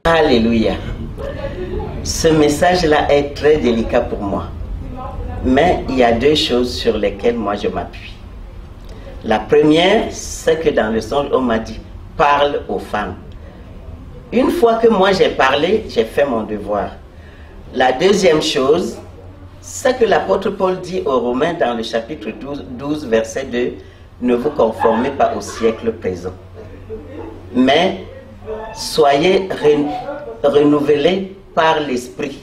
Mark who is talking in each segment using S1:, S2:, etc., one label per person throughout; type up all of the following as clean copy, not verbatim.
S1: Alléluia. Ce message-là est très délicat pour moi. Mais il y a deux choses sur lesquelles moi je m'appuie. La première, c'est que dans le songe, on m'a dit, parle aux femmes. Une fois que moi j'ai parlé, j'ai fait mon devoir. La deuxième chose, c'est que l'apôtre Paul dit aux Romains dans le chapitre 12 verset 2, ne vous conformez pas au siècle présent, mais soyez renouvelés par l'esprit.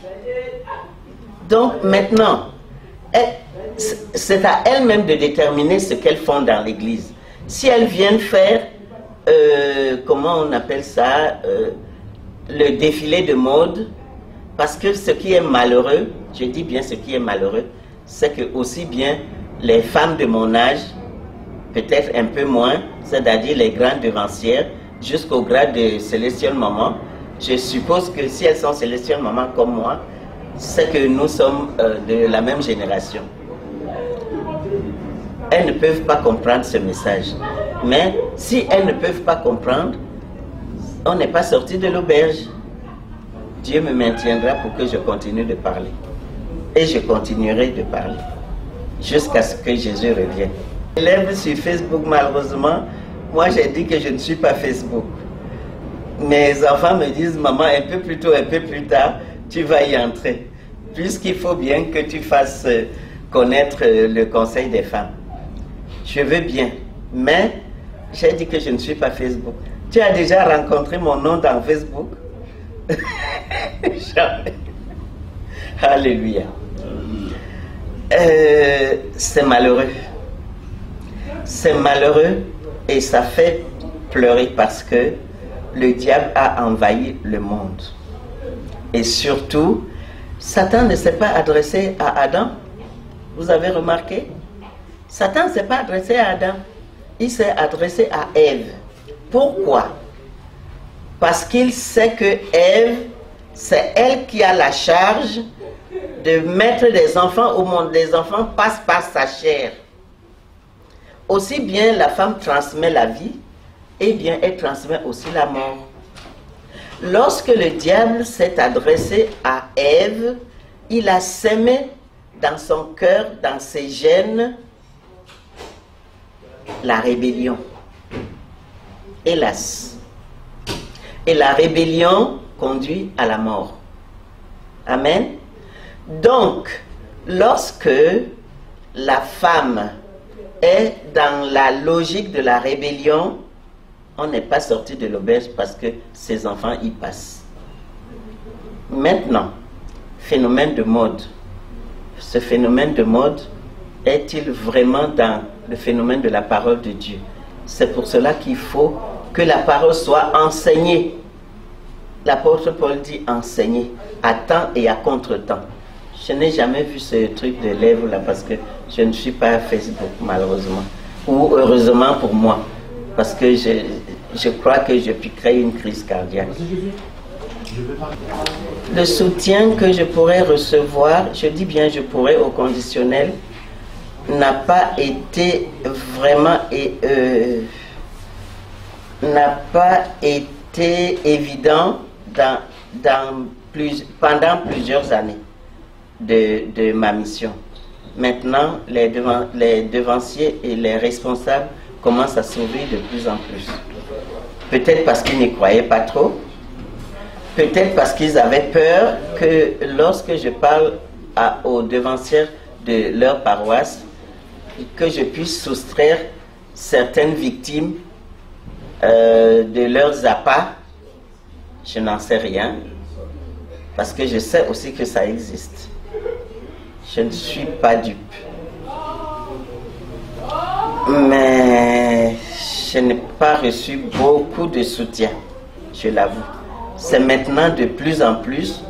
S1: Donc maintenant, c'est à elles-mêmes de déterminer ce qu'elles font dans l'église. Si elles viennent faire, comment on appelle ça, le défilé de mode, parce que ce qui est malheureux, je dis bien ce qui est malheureux, c'est que aussi bien les femmes de mon âge, peut-être un peu moins, c'est-à-dire les grandes devancières, jusqu'au grade de Celestial Maman, je suppose que si elles sont Celestial Maman comme moi, c'est que nous sommes de la même génération. Elles ne peuvent pas comprendre ce message. Mais si elles ne peuvent pas comprendre, on n'est pas sorti de l'auberge. Dieu me maintiendra pour que je continue de parler. Et je continuerai de parler jusqu'à ce que Jésus revienne. Élèves sur Facebook, malheureusement, moi j'ai dit que je ne suis pas Facebook. Mes enfants me disent, maman, un peu plus tôt, un peu plus tard, tu vas y entrer. Puisqu'il faut bien que tu fasses connaître le conseil des femmes. Je veux bien, mais j'ai dit que je ne suis pas Facebook. Tu as déjà rencontré mon nom dans Facebook? Jamais. Alléluia. C'est malheureux. C'est malheureux et ça fait pleurer parce que le diable a envahi le monde. Et surtout, Satan ne s'est pas adressé à Adam. Vous avez remarqué? Satan ne s'est pas adressé à Adam. Il s'est adressé à Ève. Pourquoi? Parce qu'il sait que Ève, c'est elle qui a la charge de mettre des enfants au monde. Les enfants passent par sa chair. Aussi bien la femme transmet la vie, et bien elle transmet aussi la mort. Lorsque le diable s'est adressé à Ève, il a sémé dans son cœur, dans ses gènes, la rébellion. Hélas. Et la rébellion conduit à la mort. Amen. Donc, lorsque la femme est dans la logique de la rébellion, on n'est pas sorti de l'auberge parce que ses enfants y passent. Maintenant, phénomène de mode. Ce phénomène de mode est-il vraiment dans le phénomène de la parole de Dieu? C'est pour cela qu'il faut que la parole soit enseignée. L'apôtre Paul dit enseigner à temps et à contre-temps. Je n'ai jamais vu ce truc de lèvres là parce que je ne suis pas à Facebook malheureusement. Ou heureusement pour moi. Parce que je crois que je puis créer une crise cardiaque. Le soutien que je pourrais recevoir, je dis bien je pourrais au conditionnel, n'a pas été vraiment n'a pas été évident pendant plusieurs années de ma mission. Maintenant, les devanciers et les responsables commencent à s'ouvrir de plus en plus. Peut-être parce qu'ils n'y croyaient pas trop, peut-être parce qu'ils avaient peur que lorsque je parle aux devancières de leur paroisse, que je puisse soustraire certaines victimes de leurs appâts. Je n'en sais rien, parce que je sais aussi que ça existe. Je ne suis pas dupe. Mais je n'ai pas reçu beaucoup de soutien, je l'avoue. C'est maintenant de plus en plus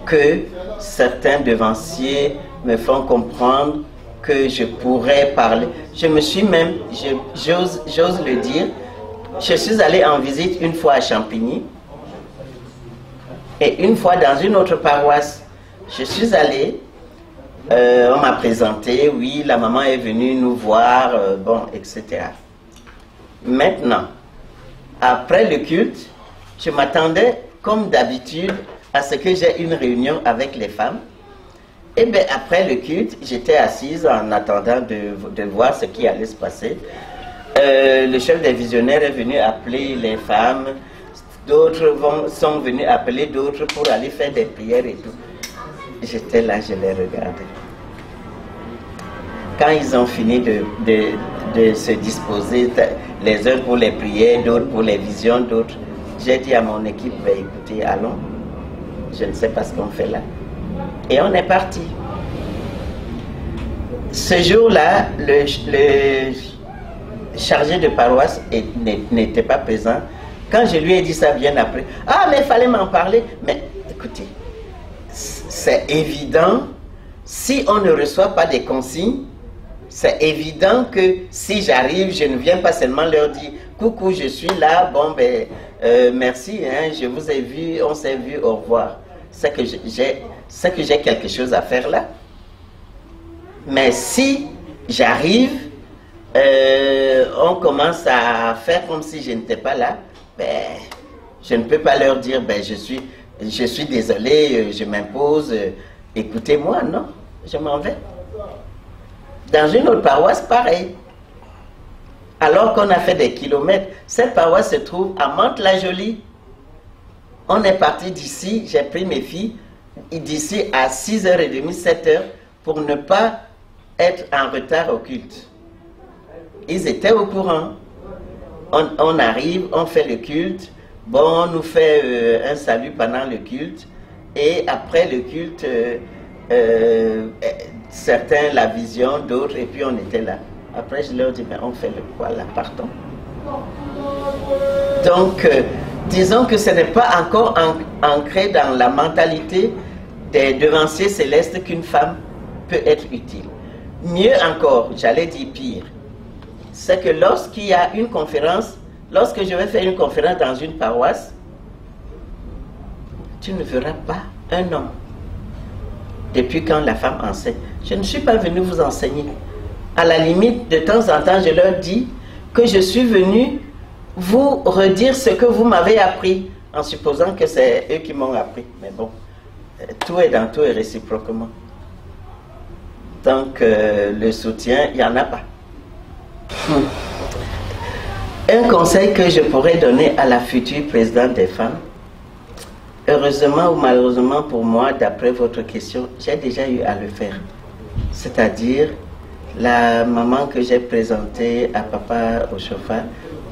S1: que certains devanciers me font comprendre que je pourrais parler. Je me suis même, j'ose le dire, Je suis allé en visite une fois à Champigny et une fois dans une autre paroisse. Je suis allé, on m'a présenté, oui, la maman est venue nous voir, bon, etc. Maintenant, après le culte, je m'attendais, comme d'habitude, à ce que j'ai une réunion avec les femmes. Et bien, après le culte, j'étais assise en attendant de voir ce qui allait se passer. Le chef des visionnaires est venu appeler les femmes, d'autres sont venus appeler d'autres pour aller faire des prières et tout. J'étais là, je les regardais. Quand ils ont fini de se disposer, les uns pour les prières, d'autres pour les visions, d'autres, j'ai dit à mon équipe, ben, écoutez, allons, je ne sais pas ce qu'on fait là. Et on est parti. Ce jour-là, le chargé de paroisse n'était pas présent. Quand je lui ai dit ça bien après, ah mais il fallait m'en parler. Mais écoutez, c'est évident, si on ne reçoit pas des consignes, c'est évident que si j'arrive, je ne viens pas seulement leur dire coucou, je suis là, bon ben merci, hein, je vous ai vu, on s'est vu, au revoir. C'est que j'ai quelque chose à faire là. Mais si j'arrive, on commence à faire comme si je n'étais pas là, ben, je ne peux pas leur dire, ben, je suis désolé, je m'impose, écoutez-moi, non, je m'en vais. Dans une autre paroisse, pareil. Alors qu'on a fait des kilomètres, cette paroisse se trouve à Mantes-la-Jolie. On est parti d'ici, j'ai pris mes filles, d'ici à 6h30, 7h, pour ne pas être en retard au culte. Ils étaient au courant. On arrive, on fait le culte, bon, on nous fait un salut pendant le culte, et après le culte, certains la vision, d'autres, et puis on était là. Après, je leur dis, mais on fait le quoi là, partons. Donc, disons que ce n'est pas encore ancré dans la mentalité des devanciers célestes qu'une femme peut être utile. Mieux encore, j'allais dire pire, c'est que lorsqu'il y a une conférence, lorsque je vais faire une conférence dans une paroisse, tu ne verras pas un homme. Depuis quand la femme enseigne? Je ne suis pas venu vous enseigner. À la limite, de temps en temps, je leur dis que je suis venu vous redire ce que vous m'avez appris, en supposant que c'est eux qui m'ont appris. Mais bon, tout est dans tout et réciproquement. Donc, le soutien, il n'y en a pas. Un conseil que je pourrais donner à la future présidente des femmes, heureusement ou malheureusement pour moi, d'après votre question, j'ai déjà eu à le faire. C'est-à-dire, la maman que j'ai présentée à papa au chauffeur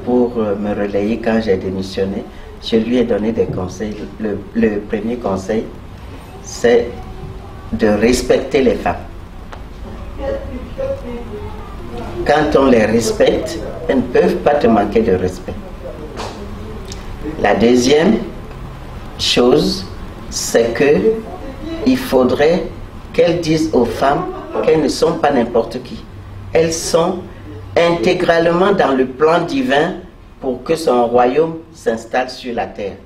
S1: pour me relayer quand j'ai démissionné, je lui ai donné des conseils. Le premier conseil, c'est de respecter les femmes. Quand on les respecte, elles ne peuvent pas te manquer de respect. La deuxième chose, c'est que il faudrait qu'elles disent aux femmes qu'elles ne sont pas n'importe qui. Elles sont intégralement dans le plan divin pour que son royaume s'installe sur la terre.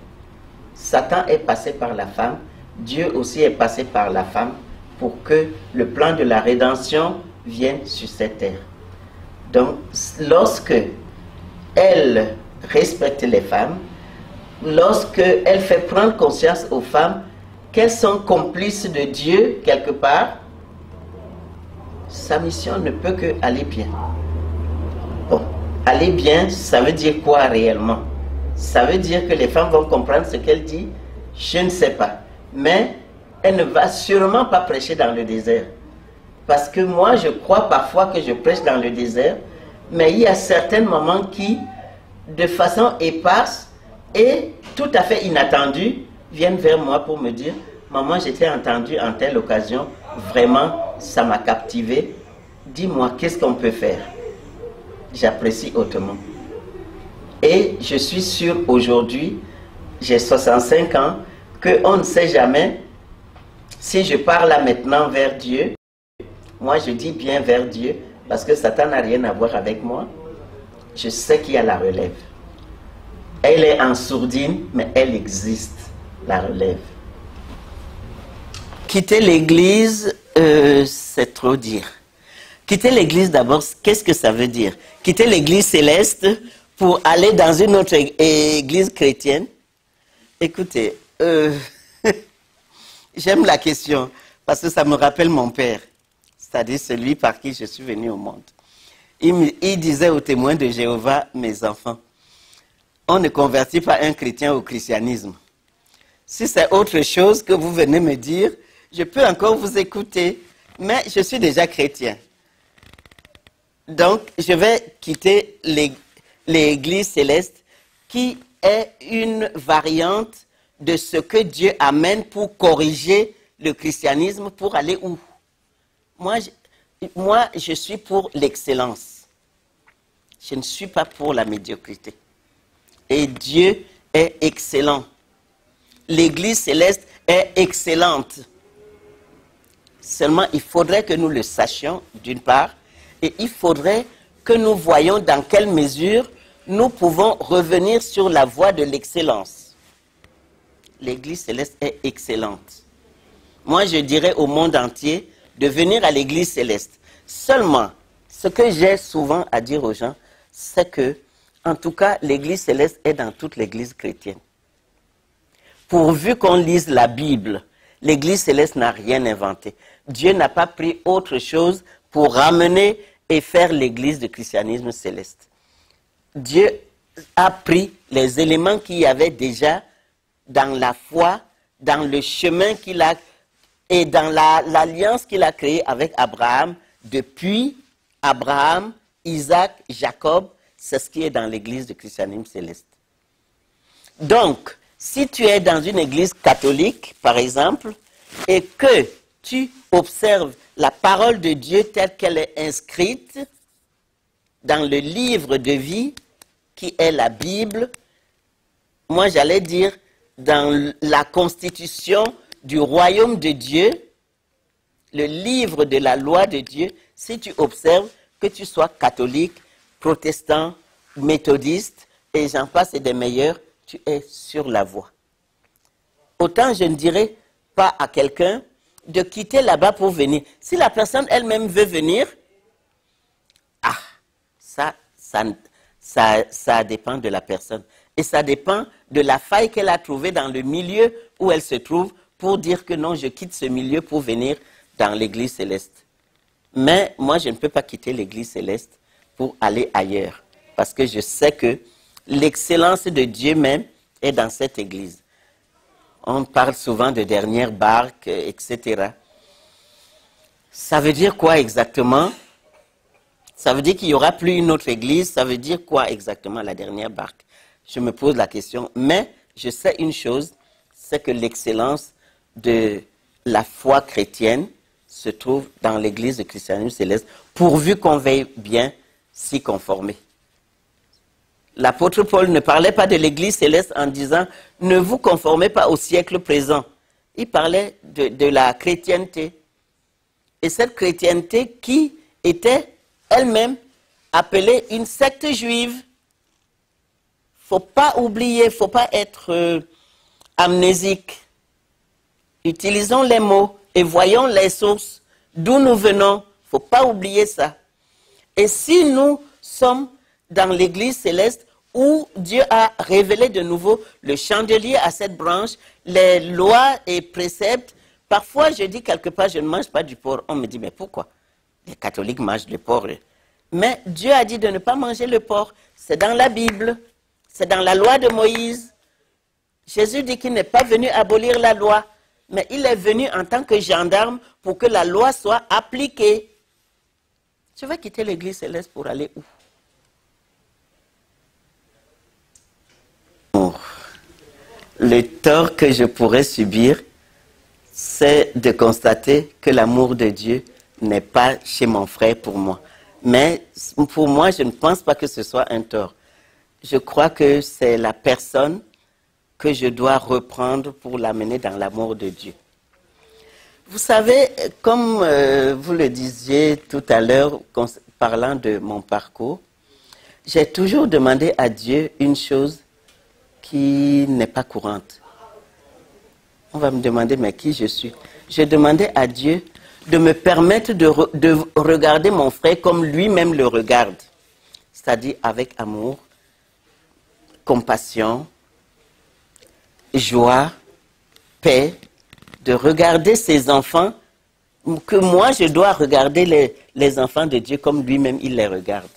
S1: Satan est passé par la femme, Dieu aussi est passé par la femme pour que le plan de la rédemption vienne sur cette terre. Donc, lorsque elle respecte les femmes, lorsque elle fait prendre conscience aux femmes qu'elles sont complices de Dieu quelque part, sa mission ne peut que aller bien. Bon, aller bien, ça veut dire quoi réellement? Ça veut dire que les femmes vont comprendre ce qu'elle dit? Je ne sais pas. Mais elle ne va sûrement pas prêcher dans le désert. Parce que moi, je crois parfois que je prêche dans le désert, mais il y a certains moments qui, de façon éparse et tout à fait inattendue, viennent vers moi pour me dire « Maman, j'étais entendue en telle occasion, vraiment, ça m'a captivé. Dis-moi, qu'est-ce qu'on peut faire ?» J'apprécie hautement. Et je suis sûr aujourd'hui, j'ai 65 ans, qu'on ne sait jamais si je pars là maintenant vers Dieu. Moi, je dis bien vers Dieu, parce que Satan n'a rien à voir avec moi. Je sais qu'il y a la relève. Elle est en sourdine, mais elle existe, la relève. Quitter l'église, c'est trop dire. Quitter l'église d'abord, qu'est-ce que ça veut dire? Quitter l'église céleste pour aller dans une autre église chrétienne? Écoutez, j'aime la question parce que ça me rappelle mon père, c'est-à-dire celui par qui je suis venu au monde. Il disait aux témoins de Jéhovah, mes enfants, on ne convertit pas un chrétien au christianisme. Si c'est autre chose que vous venez me dire, je peux encore vous écouter, mais je suis déjà chrétien. Donc, je vais quitter l'église céleste qui est une variante de ce que Dieu amène pour corriger le christianisme, pour aller où? Moi, je suis pour l'excellence. Je ne suis pas pour la médiocrité. Et Dieu est excellent. L'église céleste est excellente. Seulement, il faudrait que nous le sachions, d'une part, et il faudrait que nous voyions dans quelle mesure nous pouvons revenir sur la voie de l'excellence. L'église céleste est excellente. Moi, je dirais au monde entier de venir à l'église céleste. Seulement, ce que j'ai souvent à dire aux gens, c'est que, en tout cas, l'église céleste est dans toute l'église chrétienne. Pourvu qu'on lise la Bible, l'église céleste n'a rien inventé. Dieu n'a pas pris autre chose pour ramener et faire l'église du christianisme céleste. Dieu a pris les éléments qu'il y avait déjà dans la foi, dans le chemin qu'il a et dans l'alliance qu'il a créée avec Abraham, depuis Abraham, Isaac, Jacob, c'est ce qui est dans l'église du christianisme céleste. Donc, si tu es dans une église catholique, par exemple, et que tu observes la parole de Dieu telle qu'elle est inscrite dans le livre de vie qui est la Bible, moi j'allais dire dans la constitution du royaume de Dieu, le livre de la loi de Dieu, si tu observes que tu sois catholique, protestant, méthodiste, et j'en passe et des meilleurs, tu es sur la voie. Autant je ne dirais pas à quelqu'un de quitter là-bas pour venir. Si la personne elle-même veut venir, ça dépend de la personne. Et ça dépend de la faille qu'elle a trouvée dans le milieu où elle se trouve pour dire que non, je quitte ce milieu pour venir dans l'église céleste. Mais moi, je ne peux pas quitter l'église céleste pour aller ailleurs. Parce que je sais que l'excellence de Dieu même est dans cette église. On parle souvent de dernière barque, etc. Ça veut dire quoi exactement? Ça veut dire qu'il n'y aura plus une autre église. Ça veut dire quoi exactement la dernière barque? Je me pose la question. Mais je sais une chose, c'est que l'excellence de la foi chrétienne se trouve dans l'église du christianisme céleste, pourvu qu'on veille bien s'y conformer. L'apôtre Paul ne parlait pas de l'église céleste en disant « ne vous conformez pas au siècle présent ». Il parlait de la chrétienté. Et cette chrétienté qui était elle-même appelée une secte juive. Il ne faut pas oublier, il ne faut pas être amnésique. Utilisons les mots et voyons les sources d'où nous venons. Il ne faut pas oublier ça. Et si nous sommes dans l'église céleste où Dieu a révélé de nouveau le chandelier à cette branche, les lois et préceptes, parfois je dis quelque part je ne mange pas du porc. On me dit mais pourquoi? Les catholiques mangent le porc. Mais Dieu a dit de ne pas manger le porc. C'est dans la Bible, c'est dans la loi de Moïse. Jésus dit qu'il n'est pas venu abolir la loi, mais il est venu en tant que gendarme pour que la loi soit appliquée. Je vais quitter l'église céleste pour aller où? Le tort que je pourrais subir, c'est de constater que l'amour de Dieu n'est pas chez mon frère pour moi. Mais pour moi, je ne pense pas que ce soit un tort. Je crois que c'est la personne que je dois reprendre pour l'amener dans l'amour de Dieu. Vous savez, comme vous le disiez tout à l'heure, parlant de mon parcours, j'ai toujours demandé à Dieu une chose qui n'est pas courante. On va me demander, mais qui je suis? Je demandais à Dieu de me permettre de regarder mon frère comme lui-même le regarde. C'est-à-dire avec amour, compassion, joie, paix, de regarder ses enfants, que moi je dois regarder les enfants de Dieu comme lui-même il les regarde.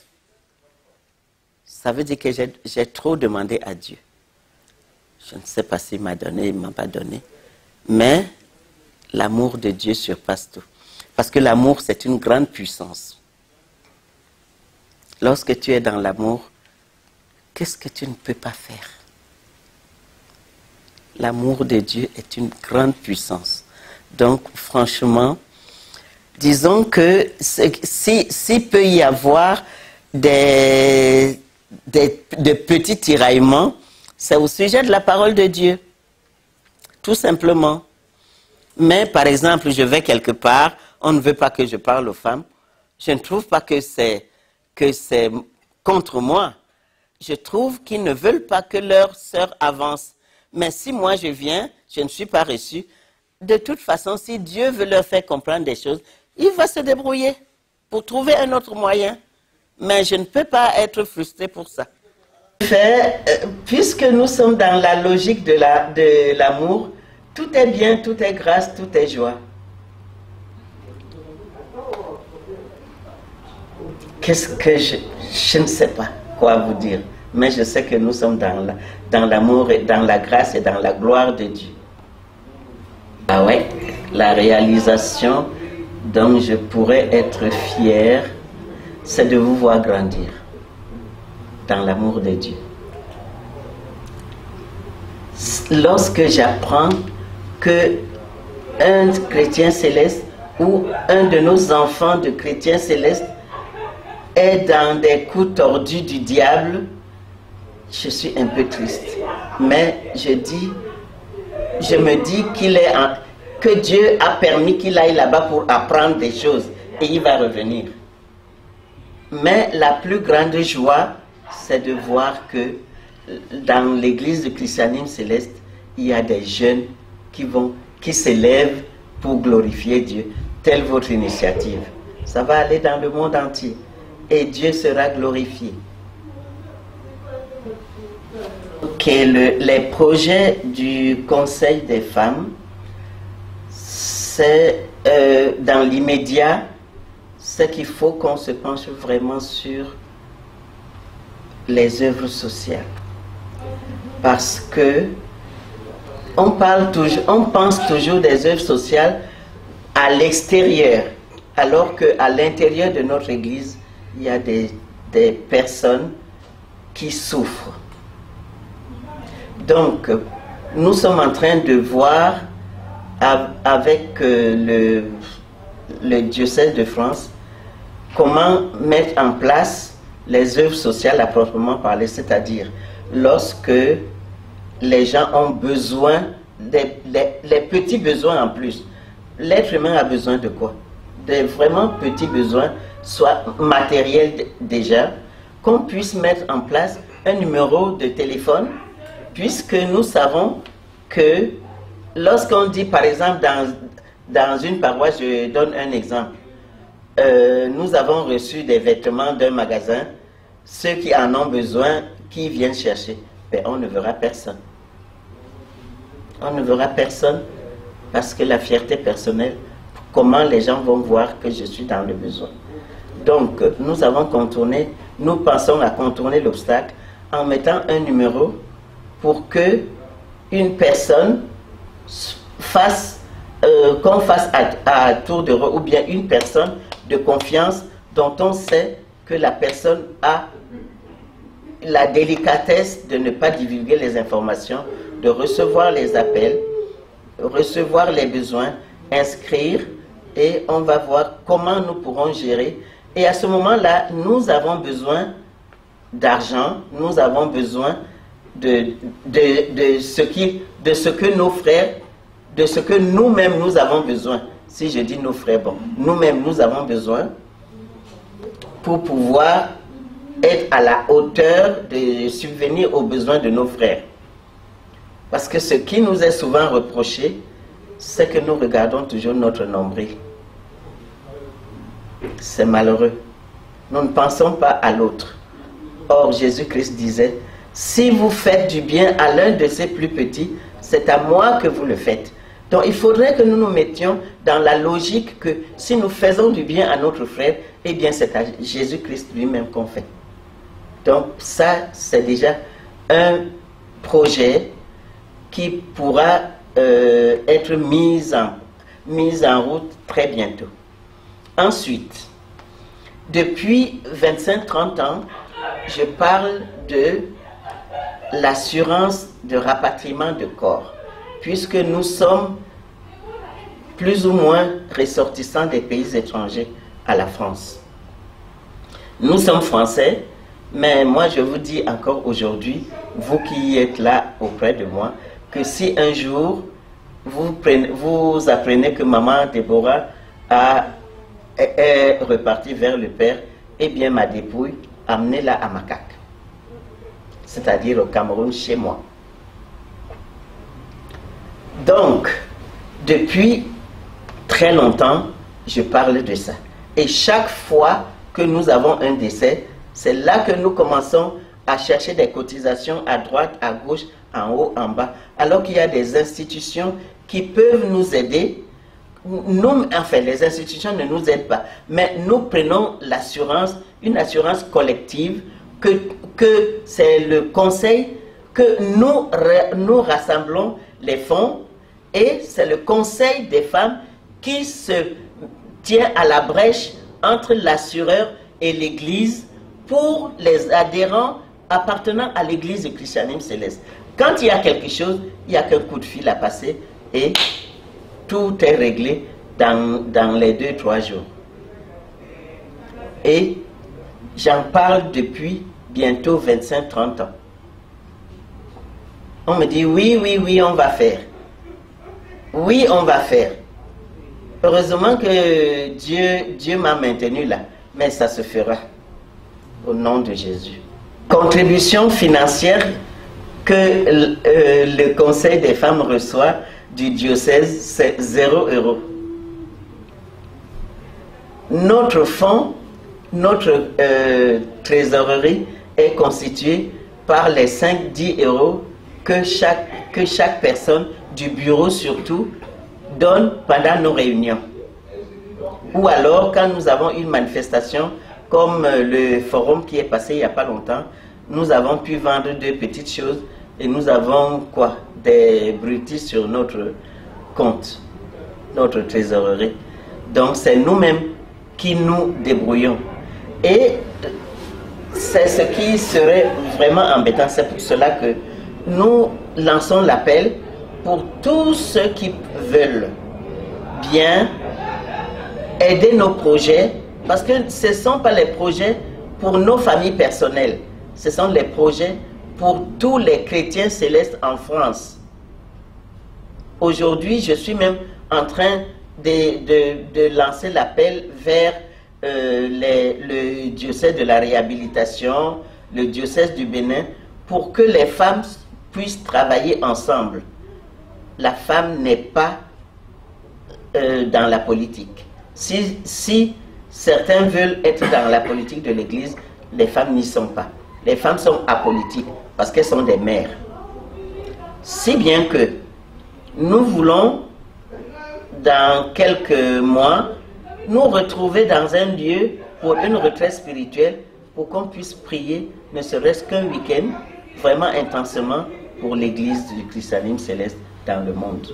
S1: Ça veut dire que j'ai trop demandé à Dieu. Je ne sais pas s'il m'a donné, il ne m'a pas donné. Mais l'amour de Dieu surpasse tout. Parce que l'amour, c'est une grande puissance. Lorsque tu es dans l'amour, qu'est-ce que tu ne peux pas faire? L'amour de Dieu est une grande puissance. Donc, franchement, disons que s'il peut y avoir de petits tiraillements, c'est au sujet de la parole de Dieu. Tout simplement. Mais, par exemple, je vais quelque part, on ne veut pas que je parle aux femmes. Je ne trouve pas que c'est contre moi. Je trouve qu'ils ne veulent pas que leur sœur avance. Mais si moi je viens, je ne suis pas reçu. De toute façon, si Dieu veut leur faire comprendre des choses, il va se débrouiller pour trouver un autre moyen. Mais je ne peux pas être frustré pour ça. Puisque nous sommes dans la logique de l'amour, tout est bien, tout est grâce, tout est joie. Qu'est-ce que je ne sais pas quoi vous dire, mais je sais que nous sommes dans l'amour, et dans la grâce et dans la gloire de Dieu. Ah ouais, la réalisation dont je pourrais être fier, c'est de vous voir grandir dans l'amour de Dieu. Lorsque j'apprends que un chrétien céleste ou un de nos enfants de chrétiens célestes est dans des coups tordus du diable, je suis un peu triste. Mais je me dis que Dieu a permis qu'il aille là-bas pour apprendre des choses et il va revenir. Mais la plus grande joie, c'est de voir que dans l'église de Christianisme Céleste, il y a des jeunes qui s'élèvent pour glorifier Dieu. Telle votre initiative. Ça va aller dans le monde entier. Et Dieu sera glorifié. Ok, les projets du Conseil des femmes, c'est dans l'immédiat, c'est qu'il faut qu'on se penche vraiment sur les œuvres sociales. Parce que on pense toujours des œuvres sociales à l'extérieur, alors qu'à l'intérieur de notre église, il y a des personnes qui souffrent. Donc, nous sommes en train de voir avec le diocèse de France comment mettre en place les œuvres sociales à proprement parler, c'est-à-dire lorsque les gens ont besoin, les petits besoins en plus. L'être humain a besoin de quoi? Des vraiment petits besoins, soit matériels déjà, qu'on puisse mettre en place un numéro de téléphone, puisque nous savons que lorsqu'on dit, par exemple, dans une paroisse, je donne un exemple, nous avons reçu des vêtements d'un magasin, ceux qui en ont besoin, qui viennent chercher, mais on ne verra personne. On ne verra personne parce que la fierté personnelle, comment les gens vont voir que je suis dans le besoin. Donc, nous avons contourné, nous pensons à contourner l'obstacle en mettant un numéro pour que une personne fasse, qu'on fasse à tour de rôle, ou bien une personne de confiance dont on sait que la personne a la délicatesse de ne pas divulguer les informations, de recevoir les appels, recevoir les besoins, inscrire, et on va voir comment nous pourrons gérer. Et à ce moment-là, nous avons besoin d'argent, nous avons besoin de ce que nos frères, de ce que nous-mêmes nous avons besoin. Si je dis nos frères, bon, nous-mêmes nous avons besoin pour pouvoir être à la hauteur de subvenir aux besoins de nos frères. Parce que ce qui nous est souvent reproché, c'est que nous regardons toujours notre nombril. C'est malheureux. Nous ne pensons pas à l'autre. Or, Jésus-Christ disait, si vous faites du bien à l'un de ces plus petits, c'est à moi que vous le faites. Donc, il faudrait que nous nous mettions dans la logique que si nous faisons du bien à notre frère, eh bien, c'est à Jésus-Christ lui-même qu'on fait. Donc, ça, c'est déjà un projet qui pourra être mis en route très bientôt. Ensuite, depuis 25-30 ans, je parle de l'assurance de rapatriement de corps, puisque nous sommes plus ou moins ressortissants des pays étrangers à la France. Nous sommes français, mais moi je vous dis encore aujourd'hui, vous qui êtes là auprès de moi, que si un jour vous apprenez que maman Déborah est repartie vers le Père, eh bien ma dépouille, amenez-la à Makak, c'est-à-dire au Cameroun, chez moi. Donc, depuis très longtemps, je parle de ça. Et chaque fois que nous avons un décès, c'est là que nous commençons à chercher des cotisations à droite, à gauche, en haut, en bas, alors qu'il y a des institutions qui peuvent nous aider. Nous, enfin, les institutions ne nous aident pas, mais nous prenons l'assurance, une assurance collective, que c'est le conseil, que nous rassemblons les fonds, et c'est le conseil des femmes qui se tient à la brèche entre l'assureur et l'église pour les adhérents appartenant à l'église du christianisme céleste. Quand il y a quelque chose, il n'y a qu'un coup de fil à passer et tout est réglé dans les 2-3 jours. Et j'en parle depuis bientôt 25-30 ans. On me dit oui, on va faire. Oui, on va faire. Heureusement que Dieu m'a maintenu là, mais ça se fera au nom de Jésus. Contribution financière que le Conseil des femmes reçoit du diocèse, c'est 0 €. Notre fonds, notre trésorerie est constituée par les 5-10 € que chaque personne du bureau surtout donne pendant nos réunions. Ou alors quand nous avons une manifestation comme le forum qui est passé il n'y a pas longtemps, nous avons pu vendre 2 petites choses et nous avons quoi? Des brutis sur notre compte, notre trésorerie. Donc c'est nous-mêmes qui nous débrouillons. Et c'est ce qui serait vraiment embêtant. C'est pour cela que nous lançons l'appel pour tous ceux qui veulent bien aider nos projets, parce que ce ne sont pas les projets pour nos familles personnelles, ce sont les projets pour tous les chrétiens célestes en France. Aujourd'hui, je suis même en train de lancer l'appel vers le diocèse de la réhabilitation, le diocèse du Bénin, pour que les femmes puissent travailler ensemble. La femme n'est pas dans la politique. Si certains veulent être dans la politique de l'Église, les femmes n'y sont pas. Les femmes sont apolitiques parce qu'elles sont des mères. Si bien que nous voulons, dans quelques mois, nous retrouver dans un lieu pour une retraite spirituelle, pour qu'on puisse prier, ne serait-ce qu'un week-end, vraiment intensément, pour l'Église du christianisme céleste dans le monde.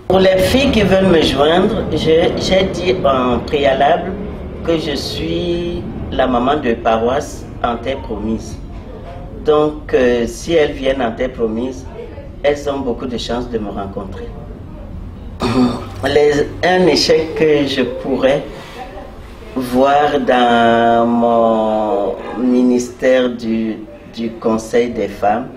S1: Pour les filles qui veulent me joindre, j'ai dit en préalable que je suis la maman de paroisse en terre promise. Donc, si elles viennent en terre promise, elles ont beaucoup de chances de me rencontrer. Un échec que je pourrais voir dans mon ministère du Conseil des femmes,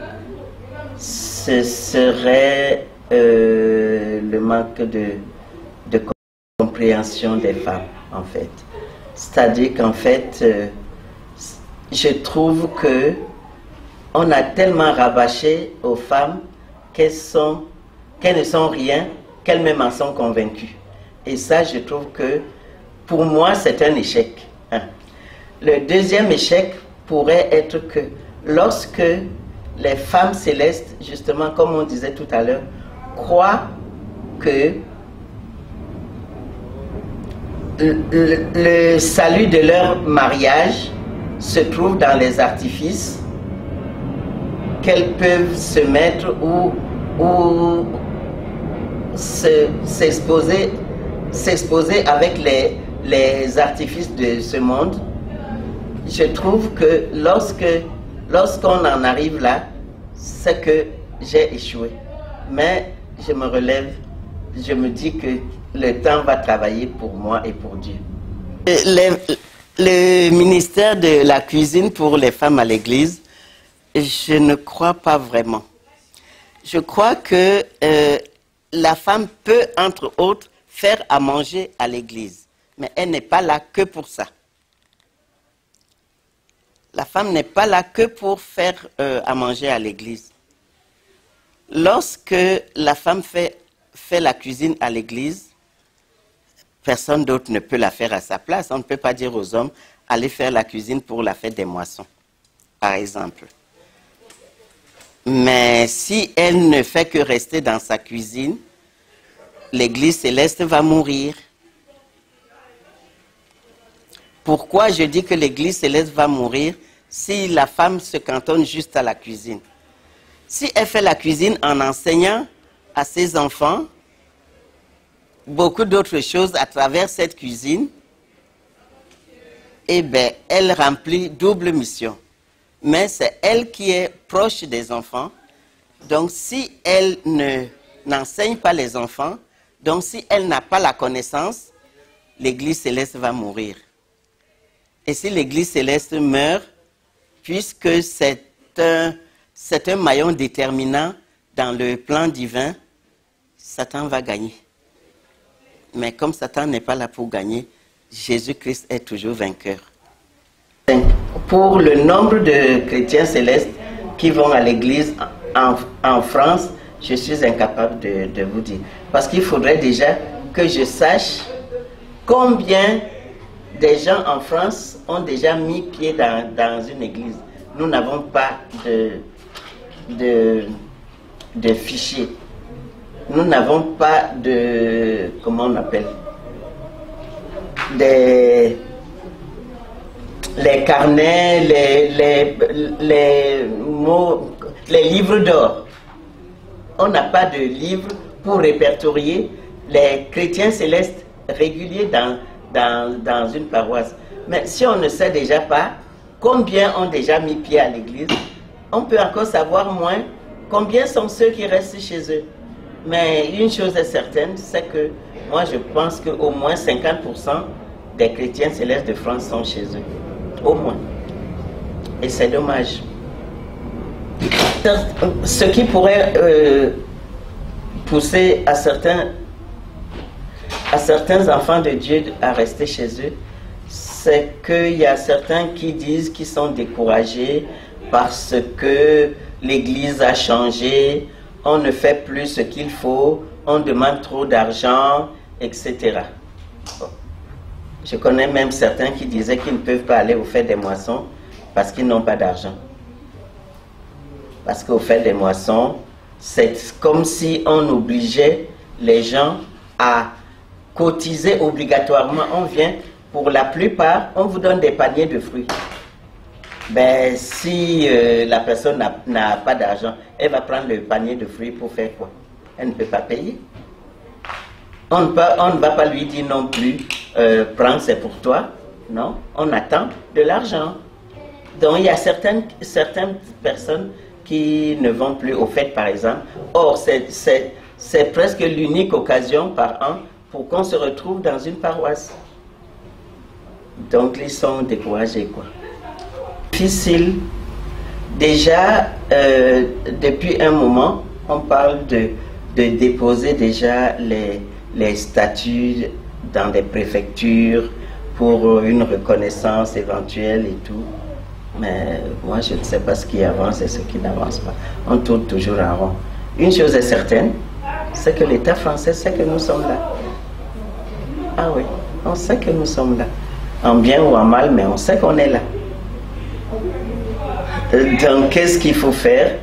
S1: ce serait le manque de compréhension des femmes, en fait. C'est-à-dire qu'en fait, je trouve que on a tellement rabâché aux femmes qu'elles ne sont rien, qu'elles-mêmes en sont convaincues. Et ça, je trouve que, pour moi, c'est un échec. Hein. Le deuxième échec pourrait être que lorsque les femmes célestes, justement, comme on disait tout à l'heure, croient que le salut de leur mariage se trouve dans les artifices qu'elles peuvent se mettre ou s'exposer avec les artifices de ce monde. Je trouve que lorsqu'on en arrive là, c'est que j'ai échoué. Mais je me relève, je me dis que le temps va travailler pour moi et pour Dieu. Le ministère de la cuisine pour les femmes à l'église, je ne crois pas vraiment. Je crois que la femme peut, entre autres, faire à manger à l'église. Mais elle n'est pas là que pour ça. La femme n'est pas là que pour faire à manger à l'église. Lorsque la femme fait la cuisine à l'église, personne d'autre ne peut la faire à sa place. On ne peut pas dire aux hommes, allez faire la cuisine pour la fête des moissons, par exemple. Mais si elle ne fait que rester dans sa cuisine, l'église céleste va mourir. Pourquoi je dis que l'église céleste va mourir si la femme se cantonne juste à la cuisine? Si elle fait la cuisine en enseignant à ses enfants beaucoup d'autres choses à travers cette cuisine, eh bien, elle remplit double mission. Mais c'est elle qui est proche des enfants. Donc, si elle n'enseigne pas les enfants, donc si elle n'a pas la connaissance, l'Église céleste va mourir. Et si l'Église céleste meurt, puisque c'est un maillon déterminant dans le plan divin, Satan va gagner. Mais comme Satan n'est pas là pour gagner, Jésus-Christ est toujours vainqueur. Pour le nombre de chrétiens célestes qui vont à l'église en France, je suis incapable de vous dire. Parce qu'il faudrait déjà que je sache combien des gens en France ont déjà mis pied dans une église. Nous n'avons pas de fichier. Nous n'avons pas de... Comment on appelle? Les carnets, les mots, les livres d'or. On n'a pas de livre pour répertorier les chrétiens célestes réguliers dans une paroisse. Mais si on ne sait déjà pas combien ont déjà mis pied à l'église, on peut encore savoir moins combien sont ceux qui restent chez eux. Mais une chose est certaine, c'est que moi je pense qu'au moins 50% des chrétiens célestes de France sont chez eux. Au moins. Et c'est dommage. Ce qui pourrait pousser à certains enfants de Dieu à rester chez eux, c'est qu'il y a certains qui disent qu'ils sont découragés parce que l'Église a changé, on ne fait plus ce qu'il faut, on demande trop d'argent, etc. Je connais même certains qui disaient qu'ils ne peuvent pas aller au fait des moissons parce qu'ils n'ont pas d'argent. Parce qu'au fait des moissons, c'est comme si on obligeait les gens à cotiser obligatoirement. On vient, pour la plupart, on vous donne des paniers de fruits. Ben, si la personne n'a pas d'argent, elle va prendre le panier de fruits pour faire quoi? Elle ne peut pas payer. On ne va pas lui dire non plus, prends, c'est pour toi. Non, on attend de l'argent. Donc il y a certaines personnes qui ne vont plus au fêtes, par exemple. Or, c'est presque l'unique occasion par an pour qu'on se retrouve dans une paroisse. Donc ils sont découragés, quoi. Difficile. Déjà, depuis un moment, on parle de déposer déjà les statuts dans des préfectures pour une reconnaissance éventuelle et tout. Mais moi, je ne sais pas ce qui avance et ce qui n'avance pas. On tourne toujours en rond. Une chose est certaine, c'est que l'État français sait que nous sommes là. Ah oui, on sait que nous sommes là. En bien ou en mal, mais on sait qu'on est là. Donc, qu'est-ce qu'il faut faire?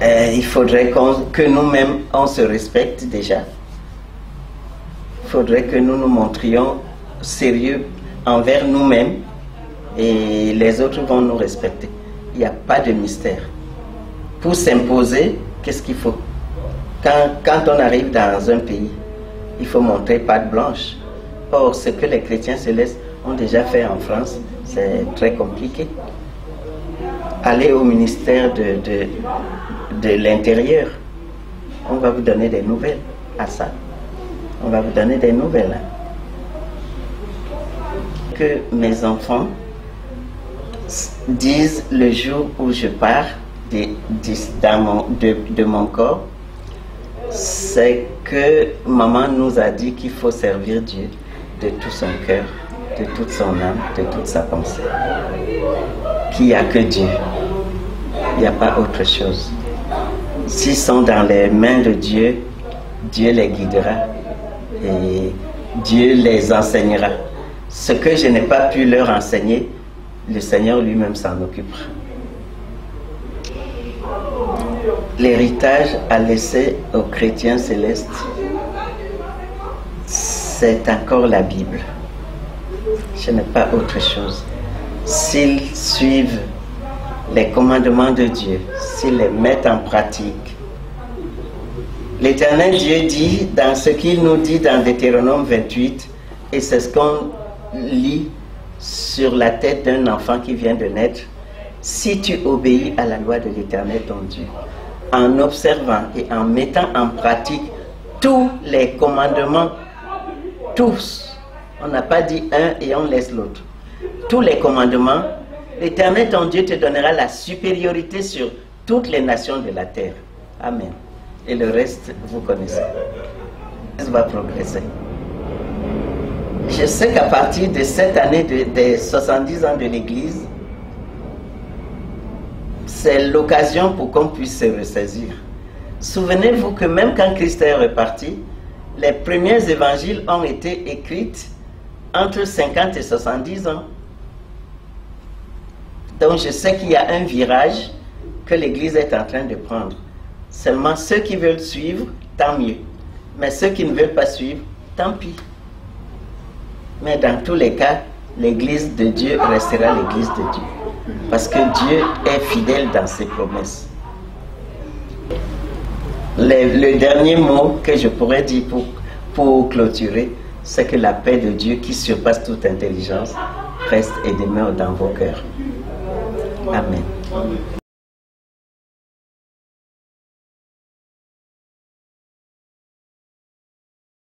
S1: Il faudrait que nous-mêmes, on se respecte déjà. Il faudrait que nous nous montrions sérieux envers nous-mêmes et les autres vont nous respecter. Il n'y a pas de mystère. Pour s'imposer, qu'est-ce qu'il faut? Quand on arrive dans un pays, il faut montrer patte blanche. Or, ce que les chrétiens célestes ont déjà fait en France, c'est très compliqué. Allez au ministère de l'Intérieur. On va vous donner des nouvelles à ça. On va vous donner des nouvelles. Que mes enfants disent le jour où je pars de mon corps, c'est que maman nous a dit qu'il faut servir Dieu de tout son cœur, de toute son âme, de toute sa pensée. Qu'il n'y a que Dieu. Il n'y a pas autre chose. S'ils sont dans les mains de Dieu, Dieu les guidera et Dieu les enseignera. Ce que je n'ai pas pu leur enseigner, le Seigneur lui-même s'en occupera. L'héritage à laisser aux chrétiens célestes, c'est encore la Bible. Je n'ai pas autre chose. S'ils suivent les commandements de Dieu, s'ils les mettent en pratique, l'Éternel Dieu dit dans ce qu'il nous dit dans Deutéronome 28, et c'est ce qu'on lit sur la tête d'un enfant qui vient de naître: si tu obéis à la loi de l'Éternel ton Dieu, en observant et en mettant en pratique tous les commandements, tous, on n'a pas dit un et on laisse l'autre, tous les commandements, l'Éternel ton Dieu te donnera la supériorité sur toutes les nations de la terre. Amen. Et le reste, vous connaissez. Ça va progresser. Je sais qu'à partir de cette année des 70 ans de l'Église, c'est l'occasion pour qu'on puisse se ressaisir. Souvenez-vous que même quand Christ est reparti, les premiers évangiles ont été écrits entre 50 et 70 ans. Donc je sais qu'il y a un virage que l'Église est en train de prendre. Seulement ceux qui veulent suivre, tant mieux. Mais ceux qui ne veulent pas suivre, tant pis. Mais dans tous les cas, l'Église de Dieu restera l'Église de Dieu. Parce que Dieu est fidèle dans ses promesses. Le dernier mot que je pourrais dire pour clôturer, c'est que la paix de Dieu qui surpasse toute intelligence reste et demeure dans vos cœurs. Amen.